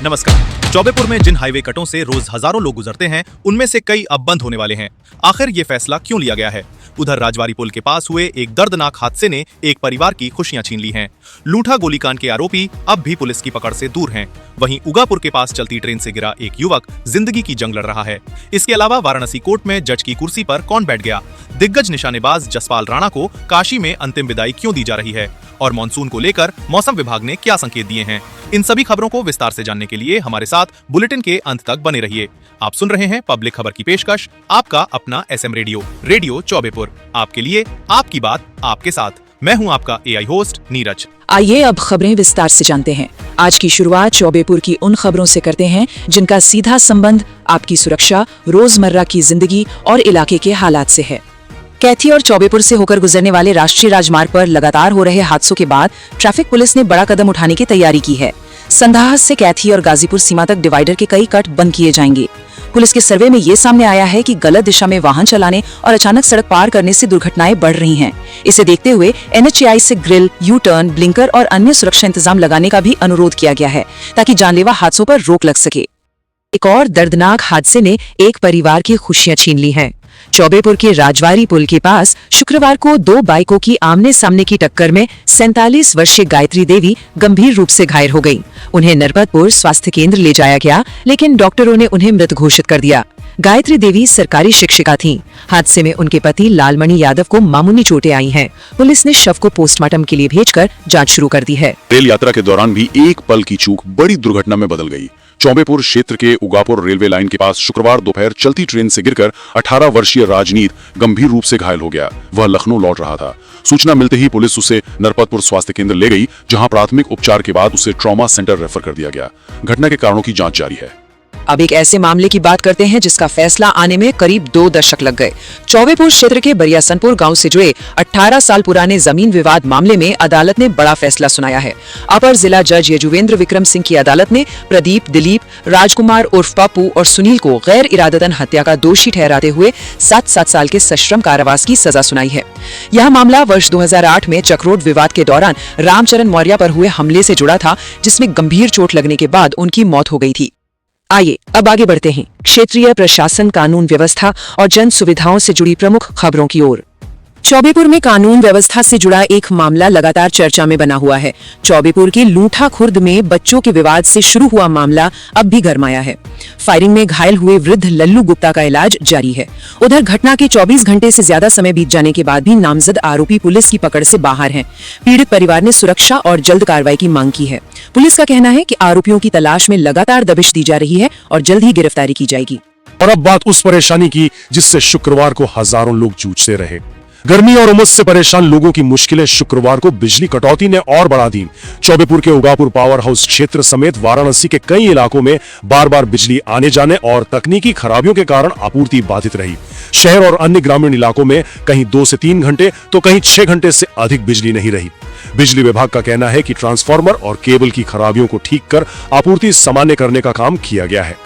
नमस्कार। चौबेपुर में जिन हाईवे कटों से रोज हजारों लोग गुजरते हैं, उनमें से कई अब बंद होने वाले हैं। आखिर ये फैसला क्यों लिया गया है? उधर राजवारी पुल के पास हुए एक दर्दनाक हादसे ने एक परिवार की खुशियां छीन ली हैं। लूठा गोलीकांड के आरोपी अब भी पुलिस की पकड़ से दूर हैं। वहीं उगापुर के पास चलती ट्रेन से गिरा एक युवक जिंदगी की जंग लड़ रहा है। इसके अलावा वाराणसी कोर्ट में जज की कुर्सी पर कौन बैठ गया? दिग्गज निशानेबाज जसपाल राणा को काशी में अंतिम विदाई क्यों दी जा रही है? और मानसून को लेकर मौसम विभाग ने क्या संकेत दिए हैं? इन सभी खबरों को विस्तार से जानने के लिए हमारे साथ बुलेटिन के अंत तक बने रहिए। आप सुन रहे हैं पब्लिक खबर की पेशकश, आपका अपना एसएम रेडियो चौबेपुर। आपके लिए, आपकी बात, आपके साथ। मैं हूं आपका एआई होस्ट नीरज। आइए अब खबरें विस्तार से जानते हैं। आज की शुरुआत चौबेपुर की उन खबरों से करते हैं जिनका सीधा संबंध आपकी सुरक्षा, रोजमर्रा की जिंदगी और इलाके के हालात से है। कैथी और चौबेपुर से होकर गुजरने वाले राष्ट्रीय राजमार्ग पर लगातार हो रहे हादसों के बाद ट्रैफिक पुलिस ने बड़ा कदम उठाने की तैयारी की है। संधाह से कैथी और गाजीपुर सीमा तक डिवाइडर के कई कट बंद किए जाएंगे। पुलिस के सर्वे में ये सामने आया है कि गलत दिशा में वाहन चलाने और अचानक सड़क पार करने से दुर्घटनाएं बढ़ रही हैं। इसे देखते हुए NHAI से ग्रिल, यू टर्न, ब्लिंकर और अन्य सुरक्षा इंतजाम लगाने का भी अनुरोध किया गया है ताकि जानलेवा हादसों पर रोक लग सके। एक और दर्दनाक हादसे ने एक परिवार की खुशियां छीन ली हैं। चौबेपुर के राजवारी पुल के पास शुक्रवार को दो बाइकों की आमने सामने की टक्कर में 47 वर्षीय गायत्री देवी गंभीर रूप से घायल हो गयी। उन्हें नरपतपुर स्वास्थ्य केंद्र ले जाया गया, लेकिन डॉक्टरों ने उन्हें मृत घोषित कर दिया। गायत्री देवी सरकारी शिक्षिका थीं। हादसे में उनके पति लालमणि यादव को मामूली चोटें आई हैं। पुलिस ने शव को पोस्टमार्टम के लिए भेजकर जांच शुरू कर दी है। रेल यात्रा के दौरान भी एक पल की चूक बड़ी दुर्घटना में बदल गई। चौबेपुर क्षेत्र के उगापुर रेलवे लाइन के पास शुक्रवार दोपहर चलती ट्रेन से गिरकर 18 वर्षीय राजनीत गंभीर रूप से घायल हो गया। वह लखनऊ लौट रहा था। सूचना मिलते ही पुलिस उसे नरपतपुर स्वास्थ्य केंद्र ले गई, जहां प्राथमिक उपचार के बाद उसे ट्रॉमा सेंटर रेफर कर दिया गया। घटना के कारणों की जांच जारी है। अब एक ऐसे मामले की बात करते हैं जिसका फैसला आने में करीब 2 दशक लग गए। चौबेपुर क्षेत्र के बरियासनपुर गांव से जुड़े 18 साल पुराने जमीन विवाद मामले में अदालत ने बड़ा फैसला सुनाया है। अपर जिला जज यजुवेंद्र विक्रम सिंह की अदालत ने प्रदीप, दिलीप, राजकुमार उर्फ पप्पू और सुनील को गैर इरादतन हत्या का दोषी ठहराते हुए 7 साल के सश्रम कारावास की सजा सुनाई है। यह मामला वर्ष 2008 में चक्रोड विवाद के दौरान रामचरण मौर्य पर हुए हमले से जुड़ा था, जिसमें गंभीर चोट लगने के बाद उनकी मौत हो गई थी। आइए अब आगे बढ़ते हैं क्षेत्रीय प्रशासन, कानून व्यवस्था और जन सुविधाओं से जुड़ी प्रमुख खबरों की ओर। चौबेपुर में कानून व्यवस्था से जुड़ा एक मामला लगातार चर्चा में बना हुआ है। चौबेपुर के लूठा खुर्द में बच्चों के विवाद से शुरू हुआ मामला अब भी गरमाया है। फायरिंग में घायल हुए वृद्ध लल्लू गुप्ता का इलाज जारी है। उधर घटना के 24 घंटे से ज्यादा समय बीत जाने के बाद भी नामजद आरोपी पुलिस की पकड़ से बाहर हैं। पीड़ित परिवार ने सुरक्षा और जल्द कार्रवाई की मांग की है। पुलिस का कहना है कि आरोपियों की तलाश में लगातार दबिश दी जा रही है और जल्द ही गिरफ्तारी की जाएगी। और अब बात उस परेशानी की जिससे शुक्रवार को हजारों लोग जूझते रहे। गर्मी और उमस से परेशान लोगों की मुश्किलें शुक्रवार को बिजली कटौती ने और बढ़ा दी। चौबेपुर के उगापुर पावर हाउस क्षेत्र समेत वाराणसी के कई इलाकों में बार बार बिजली आने जाने और तकनीकी खराबियों के कारण आपूर्ति बाधित रही। शहर और अन्य ग्रामीण इलाकों में कहीं 2 से 3 घंटे तो कहीं 6 घंटे से अधिक बिजली नहीं रही। बिजली विभाग का कहना है कि ट्रांसफार्मर और केबल की खराबियों को ठीक कर आपूर्ति सामान्य करने का काम किया गया है।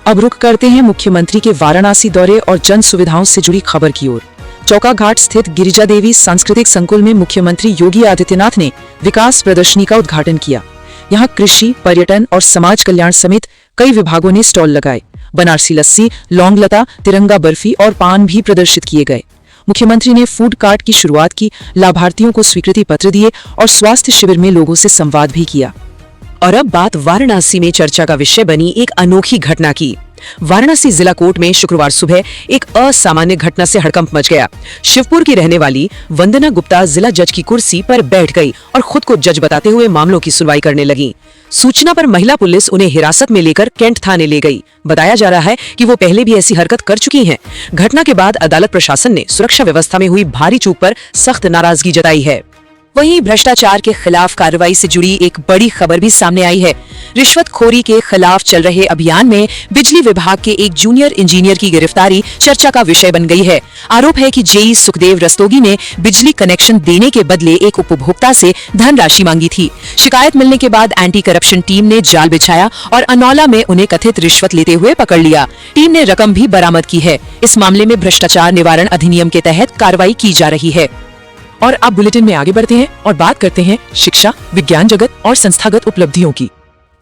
अब रुख करते हैं मुख्यमंत्री के वाराणसी दौरे और जन सुविधाओं से जुड़ी खबर की ओर। चौका घाट स्थित गिरिजा देवी सांस्कृतिक संकुल में मुख्यमंत्री योगी आदित्यनाथ ने विकास प्रदर्शनी का उद्घाटन किया। यहाँ कृषि, पर्यटन और समाज कल्याण समेत कई विभागों ने स्टॉल लगाए। बनारसी लस्सी, लौंग लता, तिरंगा बर्फी और पान भी प्रदर्शित किए गए। मुख्यमंत्री ने फूड कार्ट की शुरुआत की, लाभार्थियों को स्वीकृति पत्र दिए और स्वास्थ्य शिविर में लोगों से संवाद भी किया। और अब बात वाराणसी में चर्चा का विषय बनी एक अनोखी घटना की। वाराणसी जिला कोर्ट में शुक्रवार सुबह एक असामान्य घटना से हड़कंप मच गया। शिवपुर की रहने वाली वंदना गुप्ता जिला जज की कुर्सी पर बैठ गई और खुद को जज बताते हुए मामलों की सुनवाई करने लगी। सूचना पर महिला पुलिस उन्हें हिरासत में लेकर कैंट थाने ले गई। बताया जा रहा है कि वो पहले भी ऐसी हरकत कर चुकी हैं। घटना के बाद अदालत प्रशासन ने सुरक्षा व्यवस्था में हुई भारी चूक पर सख्त नाराजगी जताई है। वहीं भ्रष्टाचार के खिलाफ कार्रवाई से जुड़ी एक बड़ी खबर भी सामने आई है। रिश्वतखोरी के खिलाफ चल रहे अभियान में बिजली विभाग के एक जूनियर इंजीनियर की गिरफ्तारी चर्चा का विषय बन गई है। आरोप है कि जेई सुखदेव रस्तोगी ने बिजली कनेक्शन देने के बदले एक उपभोक्ता से धनराशि मांगी थी। शिकायत मिलने के बाद एंटी करप्शन टीम ने जाल बिछाया और अनौला में उन्हें कथित रिश्वत लेते हुए पकड़ लिया। टीम ने रकम भी बरामद की है। इस मामले में भ्रष्टाचार निवारण अधिनियम के तहत कार्रवाई की जा रही है। और अब बुलेटिन में आगे बढ़ते हैं और बात करते हैं शिक्षा, विज्ञान जगत और संस्थागत उपलब्धियों की।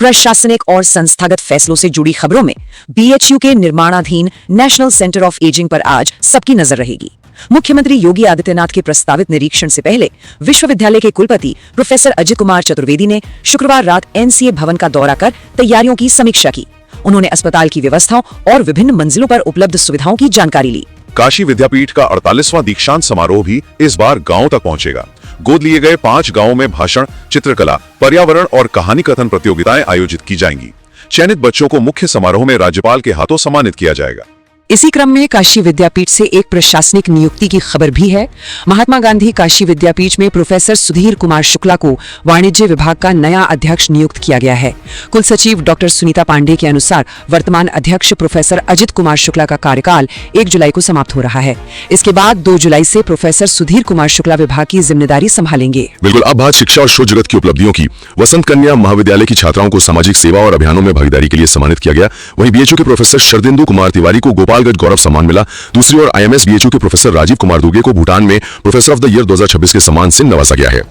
प्रशासनिक और संस्थागत फैसलों से जुड़ी खबरों में बीएचयू के निर्माणाधीन नेशनल सेंटर ऑफ एजिंग पर आज सबकी नजर रहेगी। मुख्यमंत्री योगी आदित्यनाथ के प्रस्तावित निरीक्षण से पहले विश्वविद्यालय के कुलपति प्रोफेसर अजित कुमार चतुर्वेदी ने शुक्रवार रात एनसीए भवन का दौरा कर तैयारियों की समीक्षा की। उन्होंने अस्पताल की व्यवस्थाओं और विभिन्न मंजिलों पर उपलब्ध सुविधाओं की जानकारी ली। काशी विद्यापीठ का 48वां दीक्षांत समारोह भी इस बार गांव तक पहुंचेगा। गोद लिए गए 5 गांवों में भाषण, चित्रकला, पर्यावरण और कहानी कथन प्रतियोगिताएं आयोजित की जाएंगी। चयनित बच्चों को मुख्य समारोह में राज्यपाल के हाथों सम्मानित किया जाएगा। इसी क्रम में काशी विद्यापीठ से एक प्रशासनिक नियुक्ति की खबर भी है। महात्मा गांधी काशी विद्यापीठ में प्रोफेसर सुधीर कुमार शुक्ला को वाणिज्य विभाग का नया अध्यक्ष नियुक्त किया गया है। कुल सचिव डॉक्टर सुनीता पांडे के अनुसार वर्तमान अध्यक्ष प्रोफेसर अजित कुमार शुक्ला का कार्यकाल 1 जुलाई को समाप्त हो रहा है। इसके बाद 2 जुलाई से प्रोफेसर सुधीर कुमार शुक्ला विभाग की जिम्मेदारी संभालेंगे। बिल्कुल। अब बात शिक्षा और शोध जगत की उपलब्धियों की। वसंत कन्या महाविद्यालय की छात्राओं को सामाजिक सेवा और अभियानों में भागीदारी के लिए सम्मानित किया गया। वहीं बीएचयू के प्रोफेसर शरदिंदु कुमार तिवारी को गोपालगंज गौरव सम्मान मिला। दूसरी ओर आईएमएस बीएचयू के प्रोफेसर राजीव कुमार दुगे को भूटान में प्रोफेसर ऑफ द ईयर 2026 के सम्मान से नवाजा गया है।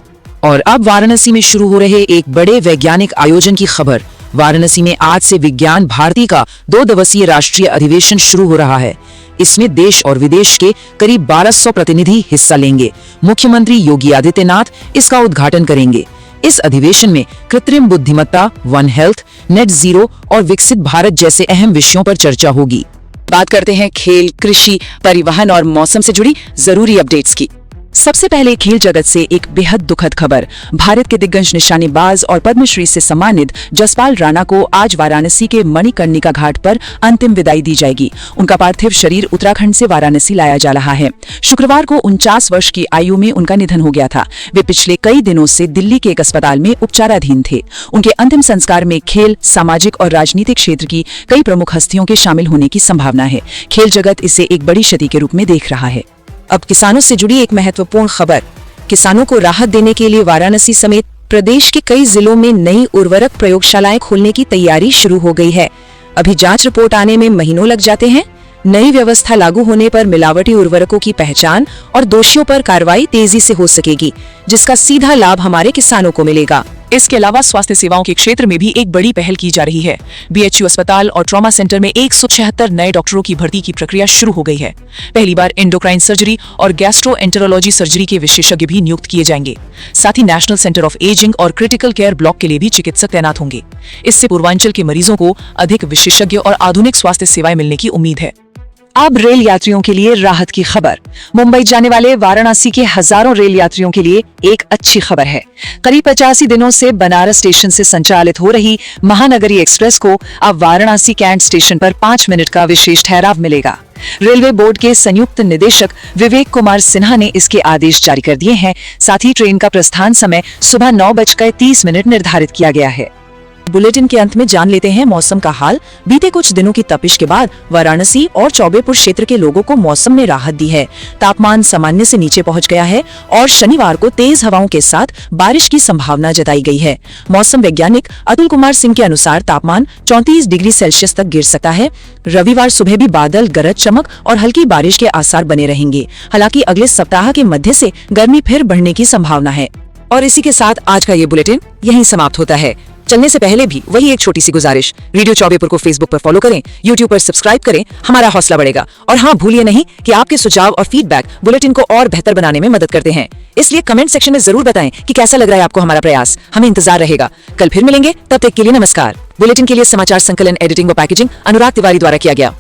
और अब वाराणसी में शुरू हो रहे एक बड़े वैज्ञानिक आयोजन की खबर। वाराणसी में आज से विज्ञान भारती का 2 दिवसीय राष्ट्रीय अधिवेशन शुरू हो रहा है। इसमें देश और विदेश के करीब 1200 प्रतिनिधि हिस्सा लेंगे। मुख्यमंत्री योगी आदित्यनाथ इसका उद्घाटन करेंगे। इस अधिवेशन में कृत्रिम बुद्धिमत्ता, वन हेल्थ, नेट जीरो और विकसित भारत जैसे अहम विषयों पर चर्चा होगी। बात करते हैं खेल, कृषि, परिवहन और मौसम से जुड़ी जरूरी अपडेट्स की। सबसे पहले खेल जगत से एक बेहद दुखद खबर। भारत के दिग्गज निशानेबाज और पद्मश्री से सम्मानित जसपाल राणा को आज वाराणसी के मणिकर्णिका घाट पर अंतिम विदाई दी जाएगी। उनका पार्थिव शरीर उत्तराखंड से वाराणसी लाया जा रहा है। शुक्रवार को 49 वर्ष की आयु में उनका निधन हो गया था। वे पिछले कई दिनों से दिल्ली के एक अस्पताल में उपचाराधीन थे। उनके अंतिम संस्कार में खेल, सामाजिक और राजनीतिक क्षेत्र की कई प्रमुख हस्तियों के शामिल होने की संभावना है। खेल जगत इसे एक बड़ी क्षति के रूप में देख रहा है। अब किसानों से जुड़ी एक महत्वपूर्ण खबर। किसानों को राहत देने के लिए वाराणसी समेत प्रदेश के कई जिलों में नई उर्वरक प्रयोगशालाएं खोलने की तैयारी शुरू हो गई है। अभी जांच रिपोर्ट आने में महीनों लग जाते हैं। नई व्यवस्था लागू होने पर मिलावटी उर्वरकों की पहचान और दोषियों पर कार्रवाई तेजी से हो सकेगी, जिसका सीधा लाभ हमारे किसानों को मिलेगा। इसके अलावा स्वास्थ्य सेवाओं के क्षेत्र में भी एक बड़ी पहल की जा रही है। बीएचयू अस्पताल और ट्रॉमा सेंटर में 176 नए डॉक्टरों की भर्ती की प्रक्रिया शुरू हो गई है। पहली बार एंडोक्राइन सर्जरी और गैस्ट्रोएंटेरोलॉजी सर्जरी के विशेषज्ञ भी नियुक्त किए जाएंगे। साथ ही नेशनल सेंटर ऑफ एजिंग और क्रिटिकल केयर ब्लॉक के लिए भी चिकित्सक तैनात होंगे। इससे पूर्वांचल के मरीजों को अधिक विशेषज्ञ और आधुनिक स्वास्थ्य सेवाएं मिलने की उम्मीद है। अब रेल यात्रियों के लिए राहत की खबर। मुंबई जाने वाले वाराणसी के हजारों रेल यात्रियों के लिए एक अच्छी खबर है। करीब 85 दिनों से बनारस स्टेशन से संचालित हो रही महानगरी एक्सप्रेस को अब वाराणसी कैंट स्टेशन पर 5 मिनट का विशेष ठहराव मिलेगा। रेलवे बोर्ड के संयुक्त निदेशक विवेक कुमार सिन्हा ने इसके आदेश जारी कर दिए हैं। साथ ही ट्रेन का प्रस्थान समय सुबह 9:30 निर्धारित किया गया है। बुलेटिन के अंत में जान लेते हैं मौसम का हाल। बीते कुछ दिनों की तपिश के बाद वाराणसी और चौबेपुर क्षेत्र के लोगों को मौसम ने राहत दी है। तापमान सामान्य से नीचे पहुंच गया है और शनिवार को तेज हवाओं के साथ बारिश की संभावना जताई गई है। मौसम वैज्ञानिक अतुल कुमार सिंह के अनुसार तापमान 34 डिग्री सेल्सियस तक गिर सकता है। रविवार सुबह भी बादल, गरज चमक और हल्की बारिश के आसार बने रहेंगे। हालांकि अगले सप्ताह के मध्य से गर्मी फिर बढ़ने की संभावना है। और इसी के साथ आज का ये बुलेटिन यहीं समाप्त होता है। चलने से पहले भी वही एक छोटी सी गुजारिश, रेडियो चौबेपुर को फेसबुक पर फॉलो करें, यूट्यूब पर सब्सक्राइब करें, हमारा हौसला बढ़ेगा। और हाँ, भूलिए नहीं कि आपके सुझाव और फीडबैक बुलेटिन को और बेहतर बनाने में मदद करते हैं। इसलिए कमेंट सेक्शन में जरूर बताएं कि कैसा लग रहा है आपको हमारा प्रयास। हमें इंतजार रहेगा। कल फिर मिलेंगे, तब तक के लिए नमस्कार। बुलेटिन के लिए समाचार संकलन, एडिटिंग व पैकेजिंग अनुराग तिवारी द्वारा किया गया।